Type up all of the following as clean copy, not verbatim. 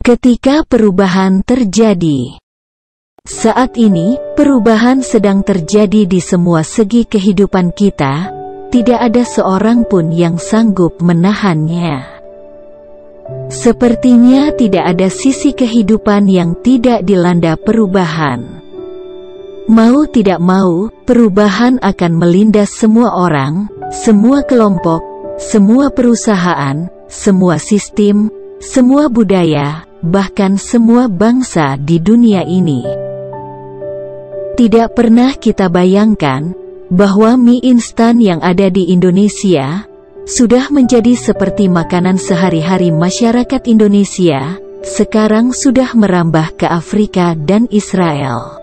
Ketika perubahan terjadi. Saat ini, perubahan sedang terjadi di semua segi kehidupan kita, tidak ada seorang pun yang sanggup menahannya. Sepertinya tidak ada sisi kehidupan yang tidak dilanda perubahan. Mau tidak mau, perubahan akan melindas semua orang, semua kelompok, semua perusahaan, semua sistem, semua budaya, bahkan semua bangsa di dunia ini. Tidak pernah kita bayangkan bahwa mie instan yang ada di Indonesia sudah menjadi seperti makanan sehari-hari masyarakat Indonesia, sekarang sudah merambah ke Afrika dan Israel.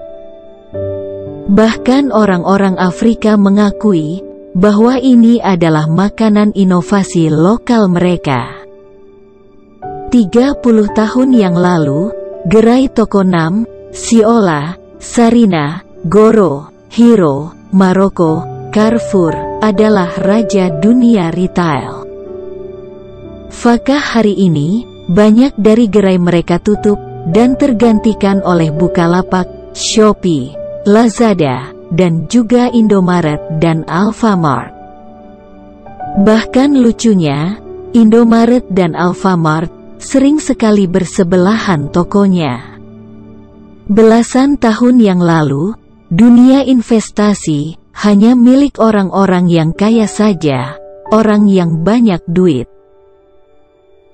Bahkan orang-orang Afrika mengakui bahwa ini adalah makanan inovasi lokal mereka. 30 tahun yang lalu, gerai toko Nam, Siola, Sarina, Goro, Hero, Maroko, Carrefour adalah raja dunia retail. Fakah hari ini, banyak dari gerai mereka tutup dan tergantikan oleh Bukalapak, Shopee, Lazada, dan juga Indomaret dan Alfamart. Bahkan lucunya, Indomaret dan Alfamart sering sekali bersebelahan tokonya. Belasan tahun yang lalu, dunia investasi hanya milik orang-orang yang kaya saja, orang yang banyak duit.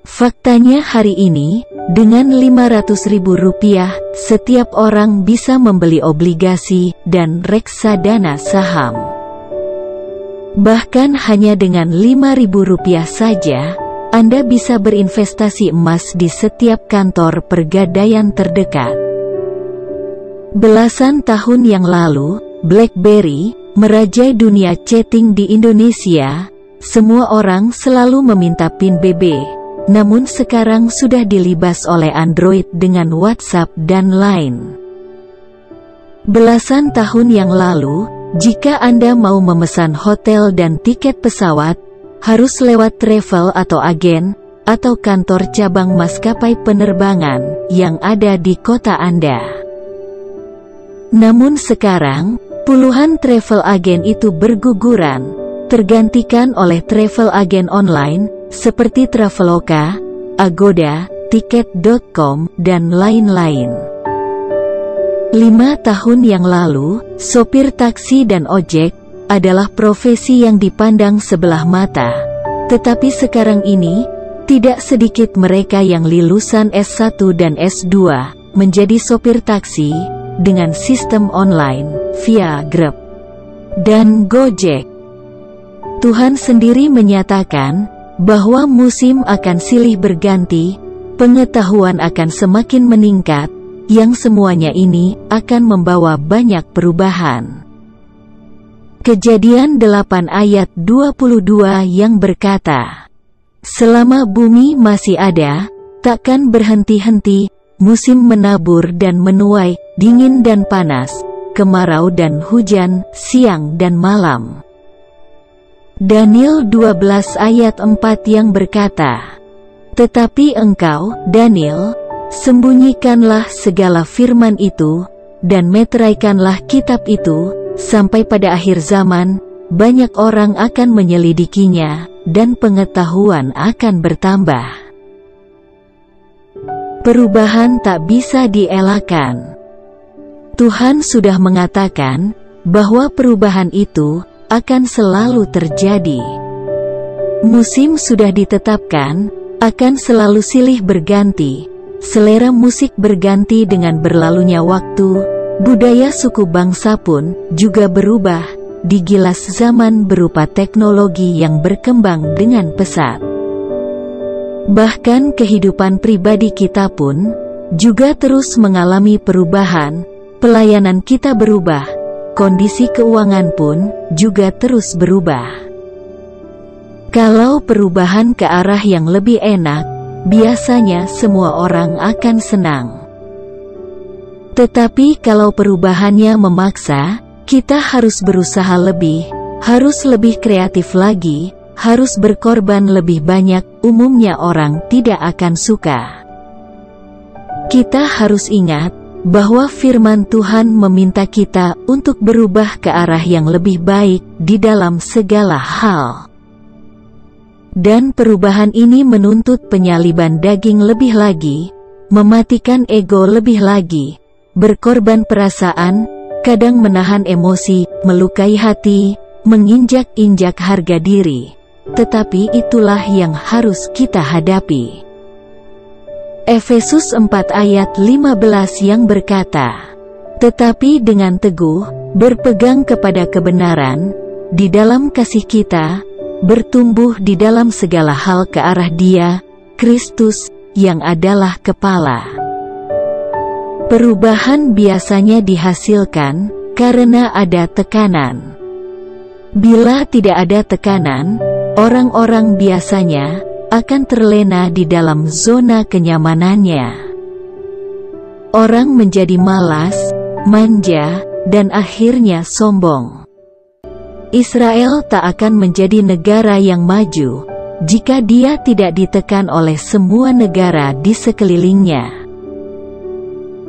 Faktanya hari ini, dengan Rp500.000, setiap orang bisa membeli obligasi dan reksadana saham. Bahkan hanya dengan Rp5.000 saja, Anda bisa berinvestasi emas di setiap kantor pegadaian terdekat. Belasan tahun yang lalu, BlackBerry merajai dunia chatting di Indonesia. Semua orang selalu meminta PIN BB, namun sekarang sudah dilibas oleh Android dengan WhatsApp dan Line. Belasan tahun yang lalu, jika Anda mau memesan hotel dan tiket pesawat, harus lewat travel atau agen, atau kantor cabang maskapai penerbangan yang ada di kota Anda. Namun sekarang, puluhan travel agen itu berguguran, tergantikan oleh travel agen online, seperti Traveloka, Agoda, Tiket.com, dan lain-lain. 5 tahun yang lalu, sopir taksi dan ojek adalah profesi yang dipandang sebelah mata. Tetapi sekarang ini, tidak sedikit mereka yang lulusan S1 dan S2 menjadi sopir taksi dengan sistem online via Grab dan Gojek. Tuhan sendiri menyatakan bahwa musim akan silih berganti, pengetahuan akan semakin meningkat, yang semuanya ini akan membawa banyak perubahan. Kejadian 8 ayat 22 yang berkata, selama bumi masih ada, takkan berhenti-henti, musim menabur dan menuai, dingin dan panas, kemarau dan hujan, siang dan malam. Daniel 12 ayat 4 yang berkata, tetapi engkau, Daniel, sembunyikanlah segala firman itu, dan meteraikanlah kitab itu, sampai pada akhir zaman, banyak orang akan menyelidikinya, dan pengetahuan akan bertambah. Perubahan tak bisa dielakkan. Tuhan sudah mengatakan bahwa perubahan itu akan selalu terjadi. Musim sudah ditetapkan, akan selalu silih berganti, selera musik berganti dengan berlalunya waktu, budaya suku bangsa pun juga berubah, digilas zaman berupa teknologi yang berkembang dengan pesat. Bahkan kehidupan pribadi kita pun juga terus mengalami perubahan, pelayanan kita berubah, kondisi keuangan pun juga terus berubah. Kalau perubahan ke arah yang lebih enak, biasanya semua orang akan senang. Tetapi kalau perubahannya memaksa, kita harus berusaha lebih, harus lebih kreatif lagi, harus berkorban lebih banyak, umumnya orang tidak akan suka. Kita harus ingat bahwa firman Tuhan meminta kita untuk berubah ke arah yang lebih baik di dalam segala hal. Dan perubahan ini menuntut penyaliban daging lebih lagi, mematikan ego lebih lagi, berkorban perasaan, kadang menahan emosi, melukai hati, menginjak-injak harga diri. Tetapi itulah yang harus kita hadapi. Efesus 4 ayat 15 yang berkata, "Tetapi dengan teguh, berpegang kepada kebenaran, di dalam kasih kita, bertumbuh di dalam segala hal ke arah Dia, Kristus, yang adalah kepala." Perubahan biasanya dihasilkan karena ada tekanan. Bila tidak ada tekanan, orang-orang biasanya akan terlena di dalam zona kenyamanannya. Orang menjadi malas, manja, dan akhirnya sombong. Israel tak akan menjadi negara yang maju jika dia tidak ditekan oleh semua negara di sekelilingnya.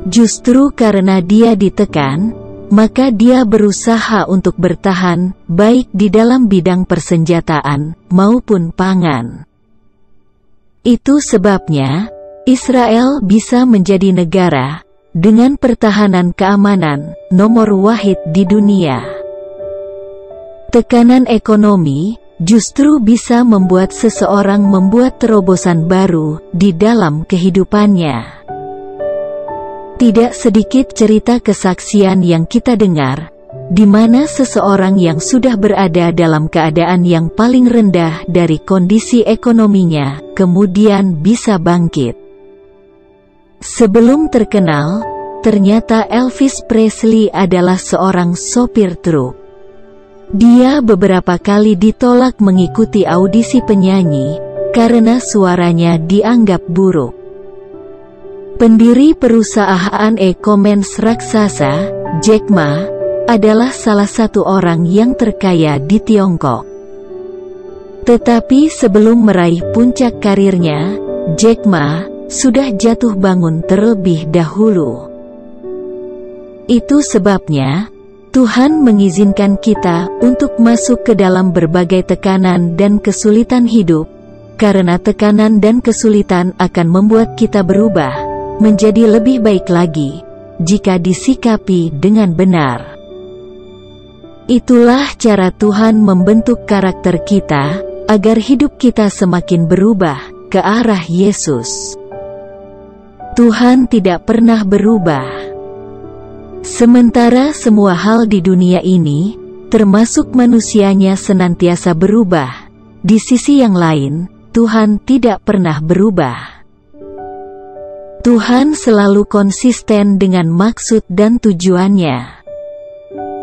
Justru karena dia ditekan, maka dia berusaha untuk bertahan, baik di dalam bidang persenjataan maupun pangan. Itu sebabnya Israel bisa menjadi negara dengan pertahanan keamanan nomor wahid di dunia. Tekanan ekonomi justru bisa membuat seseorang membuat terobosan baru di dalam kehidupannya. Tidak sedikit cerita kesaksian yang kita dengar, di mana seseorang yang sudah berada dalam keadaan yang paling rendah dari kondisi ekonominya, kemudian bisa bangkit. Sebelum terkenal, ternyata Elvis Presley adalah seorang sopir truk. Dia beberapa kali ditolak mengikuti audisi penyanyi, karena suaranya dianggap buruk. Pendiri perusahaan e-commerce raksasa, Jack Ma, adalah salah satu orang yang terkaya di Tiongkok. Tetapi sebelum meraih puncak karirnya, Jack Ma sudah jatuh bangun terlebih dahulu. Itu sebabnya Tuhan mengizinkan kita untuk masuk ke dalam berbagai tekanan dan kesulitan hidup, karena tekanan dan kesulitan akan membuat kita berubah menjadi lebih baik lagi jika disikapi dengan benar. Itulah cara Tuhan membentuk karakter kita agar hidup kita semakin berubah ke arah Yesus. Tuhan tidak pernah berubah. Sementara semua hal di dunia ini, termasuk manusianya, senantiasa berubah, di sisi yang lain, Tuhan tidak pernah berubah. Tuhan selalu konsisten dengan maksud dan tujuannya.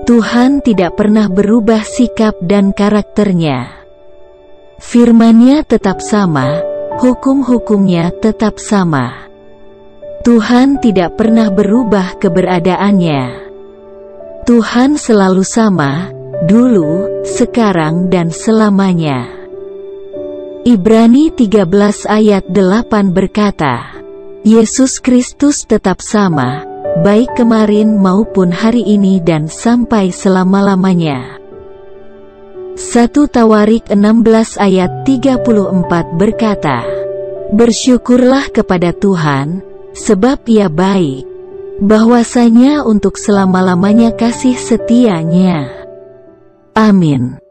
Tuhan tidak pernah berubah sikap dan karakternya. Firman-Nya tetap sama, hukum-hukumnya tetap sama. Tuhan tidak pernah berubah keberadaannya. Tuhan selalu sama, dulu, sekarang dan selamanya. Ibrani 13 ayat 8 berkata, Yesus Kristus tetap sama, baik kemarin maupun hari ini dan sampai selama-lamanya. 1 Tawarik 16 ayat 34 berkata, bersyukurlah kepada Tuhan, sebab Ia baik, bahwasanya untuk selama-lamanya kasih setia-Nya. Amin.